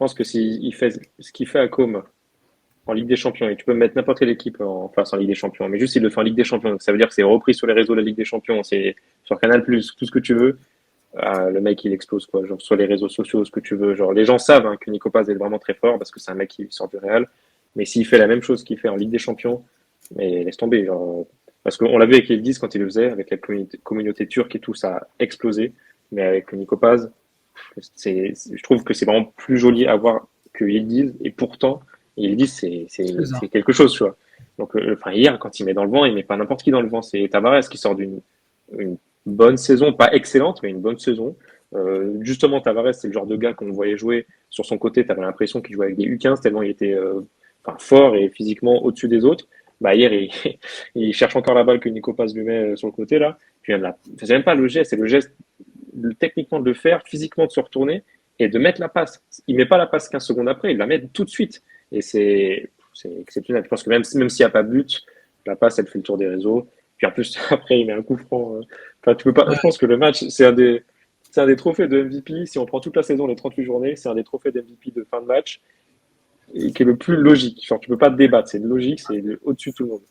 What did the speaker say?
pense que s'il fait ce qu'il fait à Com en Ligue des Champions, et tu peux mettre n'importe quelle équipe en face en Ligue des Champions, mais juste il le fait en Ligue des Champions, donc ça veut dire que c'est repris sur les réseaux de la Ligue des Champions, c'est sur Canal+, tout ce que tu veux. Le mec il explose quoi, genre sur les réseaux sociaux, ce que tu veux. Genre les gens savent hein, que Nico Paz est vraiment très fort parce que c'est un mec qui sort du Real, mais s'il fait la même chose qu'il fait en Ligue des Champions, mais laisse tomber. Genre, parce qu'on l'a vu avec les 10 quand il le faisait, avec la communauté turque et tout, ça a explosé. Mais avec Nico Paz, je trouve que c'est vraiment plus joli à voir que Yildiz, et pourtant, Yildiz, C'est ça. c'est quelque chose, tu vois. Donc, enfin, hier, quand il met dans le vent, il met pas n'importe qui dans le vent. C'est Tavares qui sort d'une une bonne saison, pas excellente, mais une bonne saison. Justement, Tavares, c'est le genre de gars qu'on voyait jouer sur son côté. Tu avais l'impression qu'il jouait avec des U15 tellement il était enfin, fort et physiquement au-dessus des autres. Bah, hier, il cherche encore la balle que Nico Paz lui met sur le côté, là. Puis même là, c'est même pas le geste, c'est le geste techniquement de le faire, physiquement de se retourner et de mettre la passe. Il met pas la passe 15 secondes après, il la met tout de suite. Et c'est exceptionnel. Je pense que même s'il n'y a pas de but, la passe, elle fait le tour des réseaux. Puis en plus, après, il met un coup franc. Enfin, tu peux pas. Je Ouais, pense que le match, c'est un des trophées de MVP. Si on prend toute la saison, les 38 journées, c'est un des trophées de MVP de fin de match et qui est le plus logique. Genre, tu peux pas te débattre. C'est logique, c'est au-dessus de tout le monde.